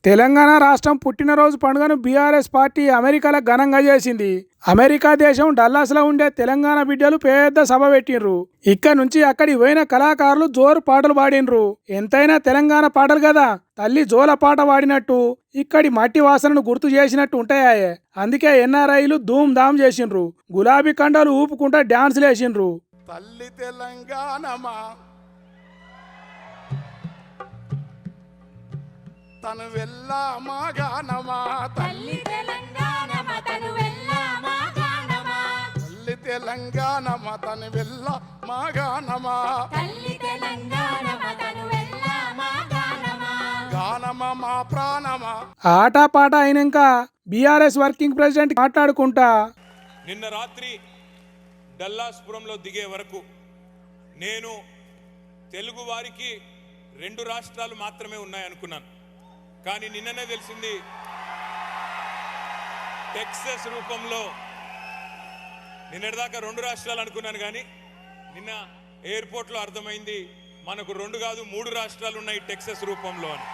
తెలంగాణ రాష్ట్రం పుట్టినరోజు పండుగను బీఆర్ఎస్ పార్టీ అమెరికాలో ఘనంగా చేసింది. అమెరికా దేశం డల్లాస్లో ఉండే తెలంగాణ బిడ్డలు పెద్ద సభ పెట్టిండ్రు. ఇక్కడ నుంచి అక్కడికి పోయిన కళాకారులు జోరు పాటలు పాడినరు. ఎంతైనా తెలంగాణ పాటలు కదా, తల్లి జోల పాట పాడినట్టు ఇక్కడి మట్టి వాసనను గుర్తు చేసినట్టు ఉంటాయాయే. అందుకే ఎన్ఆర్ఐలు ధూమ్ ధామ్ చేసిండ్రు. గులాబీ కండలు ఊపుకుంటా డాన్సులు వేసిండ్రు. తల్లి తెలంగాణమా తను వెళ్ళా మా గానమా, తల్లి తెలంగాణమ తను వెళ్ళా మా గానమా, తల్లి తెలంగాణమా తను వెళ్ళా మా గానమా, తల్లి తెలంగాణమ తను వెళ్ళా మా గానమా, గానమా మా ప్రాణమా. ఆట పాట అయినాక బీఆర్ఎస్ వర్కింగ్ ప్రెసిడెంట్ మాట్లాడుకుంటా, నిన్న రాత్రి డల్లాస్పురంలో దిగే వరకు నేను తెలుగు వారికి 2 రాష్ట్రాలు మాత్రమే ఉన్నాయనుకున్నాను. కానీ నిన్ననే తెలిసింది టెక్సస్ రూపంలో. నిన్నటిదాకా 2 రాష్ట్రాలు అనుకున్నాను, కానీ నిన్న ఎయిర్పోర్ట్లో అర్థమైంది మనకు 2 కాదు 3 రాష్ట్రాలు ఉన్నాయి టెక్సస్ రూపంలో అని.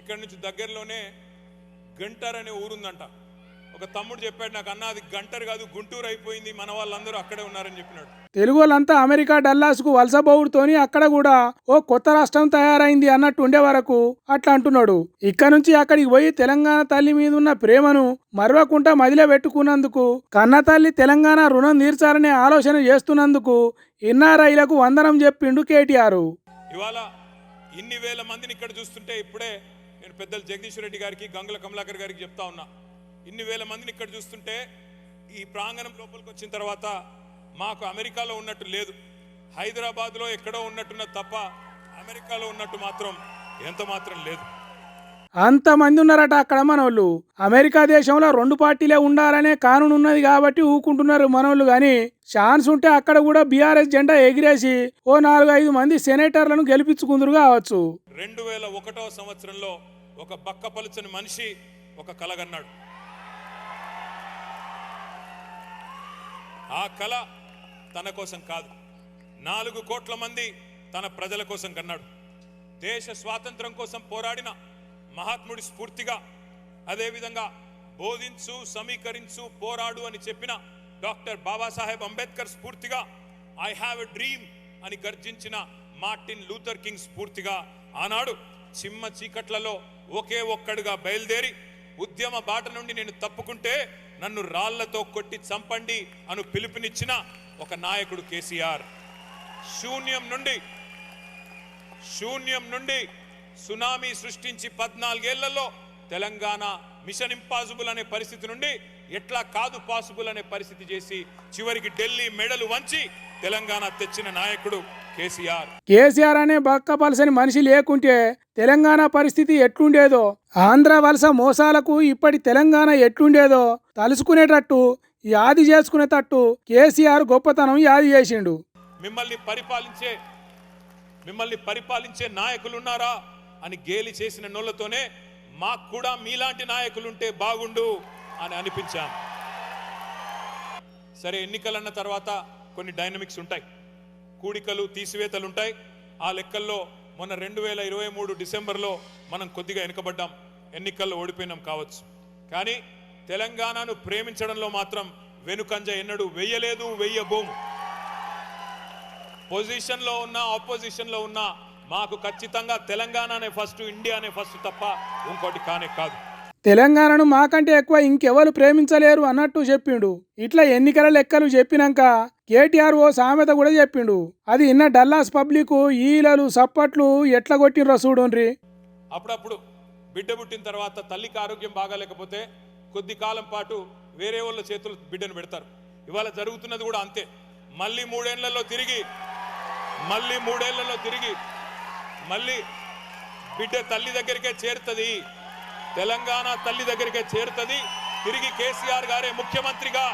ఇక్కడ నుంచి దగ్గరలోనే గంటర్ అనే ఊరుందంట. ఒక తమ్ముడు చెప్పాడు నాకు, అన్న అది గంటర్ కాదు గుంటూరు అయిపోయింది, మన వాళ్ళందరూ అక్కడే ఉన్నారని చెప్పినాడు. తెలుగు వాళ్ళంతా అమెరికా డల్లాస్కు వలస పోవుడుతోని అక్కడ కూడా ఓ కొత్త రాష్ట్రం తయారైంది అన్నట్టు ఉండే వరకు అట్లా అంటున్నాడు. ఇక్కడ నుంచి అక్కడికి పోయి తెలంగాణ తల్లి మీద ఉన్న ప్రేమను మరవకుండా మదిలో పెట్టుకున్నందుకు, కన్న తల్లి తెలంగాణ రుణం తీర్చాలనే ఆలోచన చేస్తున్నందుకు ఎన్ఆర్ఐలకు వందనం చెప్పిండు కేటీఆర్. ఇవాళ ఇన్ని వేల మందిని ఇక్కడ చూస్తుంటే, ఇప్పుడే నేను పెద్దలు జగదీశ్వర్ రెడ్డి గారికి, గంగుల కమలాకర్ గారికి చెప్తా ఉన్నా, ఇన్ని వేల మందిని ఇక్కడ చూస్తుంటే ఈ ప్రాంగణం లోపలికి వచ్చిన తర్వాత మాకు అమెరికాలో ఉన్నట్టు లేదు, హైదరాబాద్లో ఎక్కడో ఉన్నట్టున్న తప్ప అమెరికాలో ఉన్నట్టు మాత్రం ఎంత మాత్రం లేదు. అంతమంది ఉన్నారట అక్కడ మనోళ్ళు. అమెరికా దేశంలో 2 పార్టీలే ఉండాలనే కానూన్ ఉన్నది కాబట్టి ఊకుంటున్నారు మనోళ్ళు. కానీ ఛాన్స్ ఉంటే అక్కడ కూడా బీఆర్ఎస్ జెండా ఎగిరేసి ఓ 4-5 మంది సెనేటర్లను గెలిపించుకుందరు కావచ్చు. 2001వ సంవత్సరంలో ఒక బక్కపలుచని మనిషి ఒక కలగన్నాడు. ఆ కళ తన కోసం కాదు, 4 కోట్ల మంది తన ప్రజల కోసం కన్నాడు. దేశ స్వాతంత్రం కోసం పోరాడిన మహాత్ముడి స్ఫూర్తిగా, అదేవిధంగా బోధించు, సమీకరించు, పోరాడు అని చెప్పిన డాక్టర్ బాబాసాహెబ్ అంబేద్కర్ స్ఫూర్తిగా, ఐ హ్యావ్ ఎ డ్రీమ్ అని గర్జించిన మార్టిన్ లూథర్ కింగ్ స్ఫూర్తిగా, ఆనాడు చిమ్మ చీకట్లలో ఒకే ఒక్కడుగా బయలుదేరి ఉద్యమ బాట నుండి నేను తప్పుకుంటే నన్ను రాళ్లతో కొట్టి చంపండి అను పిలుపునిచ్చిన ఒక నాయకుడు కేసీఆర్. శూన్యం నుండి సునామీ సృష్టించి 14 ఏళ్లలో తెలంగాణ మిషన్ ఇంపాసిబుల్ అనే పరిస్థితి నుండి ఎట్లా కాదు పాసిబుల్ అనే పరిస్థితి చేసి చివరికి ఢిల్లీ మెడలు వంచి తెలంగాణ తెచ్చిన నాయకుడు కేసీఆర్ అనే బక్కపలసని మనిషి లేకుంటే తెలంగాణ పరిస్థితి ఎట్లుండేదో, ఆంధ్ర వలస మోసాలకు ఇప్పటి తెలంగాణ ఎట్లుండేదో తలుసుకునేటట్టు, యాది చేసుకునేటట్టు కేసీఆర్ గొప్పతనం యాది చేసిండు. మిమ్మల్ని పరిపాలించే నాయకులున్నారా అని గేలి చేసిన నోళ్లతోనే మాకు కూడా మీలాంటి నాయకులుంటే బాగుండు అని అనిపించాను. సరే, ఎన్నికలన్న తర్వాత కొన్ని డైనమిక్స్ ఉంటాయి, కూడికలు తీసివేతలు ఉంటాయి. ఆ లెక్కల్లో మొన్న 2023 డిసెంబర్లో మనం కొద్దిగా వెనుకబడ్డాం, ఎన్నికల్లో ఓడిపోయినాం కావచ్చు. కానీ తెలంగాణను ప్రేమించడంలో మాత్రం వెనుకంజ ఎన్నడూ వెయ్యలేదు, వెయ్యబోము. పొజిషన్లో ఉన్నా ఆపోజిషన్లో ఉన్నా మాకు ఖచ్చితంగా తెలంగాణనే ఫస్ట్, ఇండియానే ఫస్ట్ తప్ప ఇంకోటి కానే కాదు. తెలంగాణను మాకంటే ఎక్కువ ఇంకెవరు ప్రేమించలేరు అన్నట్టు చెప్పిండు. ఇట్లా ఎన్నికల లెక్కలు చెప్పినాక కేటీఆర్ ఓ సామెత కూడా చెప్పిండు. అది ఇన్న డల్లాస్ పబ్లిక్ ఈలలు సప్పట్లు ఎట్లా కొట్టినరో చూడుండ్రి. అప్పుడప్పుడు బిడ్డ పుట్టిన తర్వాత తల్లికి ఆరోగ్యం బాగాలేకపోతే కొద్ది కాలం పాటు వేరే వాళ్ళ చేతులు బిడ్డను పెడతారు. ఇవాళ జరుగుతున్నది కూడా అంతే. మళ్ళీ 3 ఏళ్లలో తిరిగి మళ్ళీ బిడ్డ తల్లి దగ్గరికే చేరుతుంది, తెలంగాణ తల్లి దగ్గరికే చేరుతుంది. తిరిగి కేసీఆర్ గారే ముఖ్యమంత్రిగా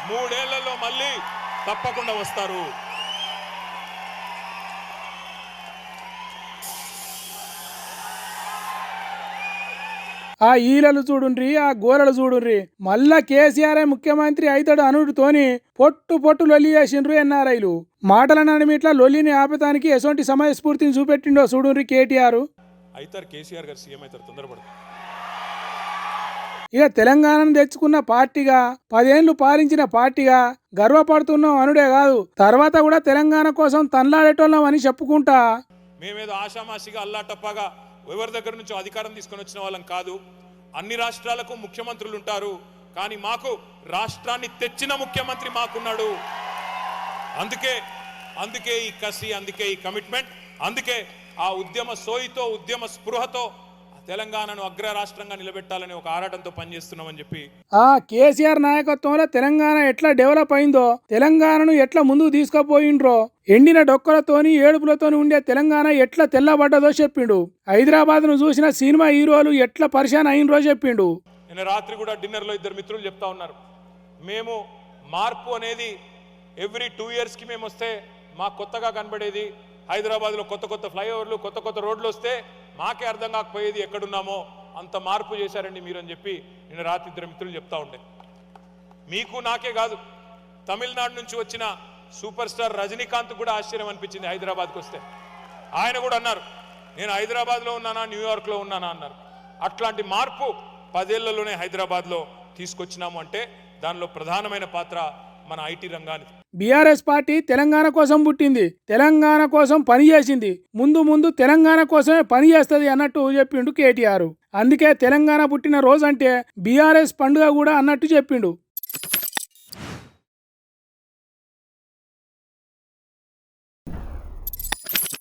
3 ఏళ్లలో మళ్ళీ తప్పకుండా వస్తారు. ఆ ఈలలు చూడుండ్రి, ఆ గోలలు చూడుండ్రి. మళ్ళా కేసీఆర్ ముఖ్యమంత్రి అవుతాడు అనుడితోని పొట్టు లొల్లి చేసిండ్రు ఎన్ఆర్ఐలు. మాటల నడిమిట్లా లొల్లిని ఆపటానికి ఎసొంటి సమయస్ఫూర్తిని చూపెట్టిండో చూడుండ్రి కేటీఆర్. అవుతారు కేసీఆర్ గారు సీఎం అవుతారు, తొందరపడతారు. ఇక తెలంగాణను తెచ్చుకున్న పార్టీగా 10 ఏళ్లు పాలించిన పార్టీగా గర్వపడుతున్నాం అనుడే కాదు, తర్వాత కూడా తెలంగాణ కోసం తన్లాడేటోళ్ళం అని చెప్పుకుంటా. మేమేదో ఆషామాషిగా అల్లాటప్పగా ఎవరి దగ్గర నుంచో అధికారం తీసుకొని వచ్చిన వాళ్ళం కాదు. అన్ని రాష్ట్రాలకు ముఖ్యమంత్రులు ఉంటారు, కానీ మాకు రాష్ట్రాన్ని తెచ్చిన ముఖ్యమంత్రి మాకున్నాడు. అందుకే ఈ కసి, అందుకే ఈ కమిట్మెంట్, అందుకే ఆ ఉద్యమ సోయితో, ఉద్యమ స్పృహతో తెలంగాణను అగ్ర రాష్ట్రంగా నిలబెట్టాలని ఒక ఆరాటంతో పనిచేస్తున్నామని చెప్పి ఆ కేసీఆర్ నాయకత్వంలో తెలంగాణ ఎట్లా డెవలప్ అయిందో, తెలంగాణను ఎట్లా ముందుకు తీసుకుపోయిండ్రో, ఎండిన డొక్కలతోని ఏడుపులతోని ఉండే తెలంగాణ ఎట్లా తెల్లబడ్డదో చెప్పిండు. హైదరాబాద్ను చూసిన సినిమా హీరోలు ఎట్లా పరిశాన్ అయినరో చెప్పిండు. నిన్న రాత్రి కూడా డిన్నర్లో ఇద్దరు మిత్రులు చెప్తా ఉన్నారు, మేము మార్పు అనేది ఎవ్రీ 2 yearsకి మేము వస్తే మాకు కొత్తగా కనబడేది. హైదరాబాద్లో కొత్త ఫ్లైఓవర్లు, కొత్త రోడ్లు వస్తే మాకే అర్థం కాకపోయేది ఎక్కడున్నామో, అంత మార్పు చేశారండి మీరు అని చెప్పి నిన్న రాత్రి ఇద్దరు మిత్రులు చెప్తా ఉండే. మీకు నాకే కాదు, తమిళనాడు నుంచి వచ్చిన సూపర్ స్టార్ రజనీకాంత్ కూడా ఆశ్చర్యం అనిపించింది హైదరాబాద్కి వస్తే. ఆయన కూడా అన్నారు, నేను హైదరాబాద్లో ఉన్నానా, న్యూయార్క్లో ఉన్నానా అన్నారు. అట్లాంటి మార్పు 10 ఏళ్లలోనే హైదరాబాద్లో తీసుకొచ్చినాము అంటే దానిలో ప్రధానమైన పాత్ర మన ఐటీ రంగానికి. బీఆర్ఎస్ పార్టీ తెలంగాణ కోసం పుట్టింది, తెలంగాణ కోసం పనిచేసింది, ముందు తెలంగాణ కోసమే పని చేస్తుంది అన్నట్టు చెప్పిండు కేటీఆర్. అందుకే తెలంగాణ పుట్టిన రోజు అంటే బీఆర్ఎస్ పండుగ కూడా అన్నట్టు చెప్పిండు.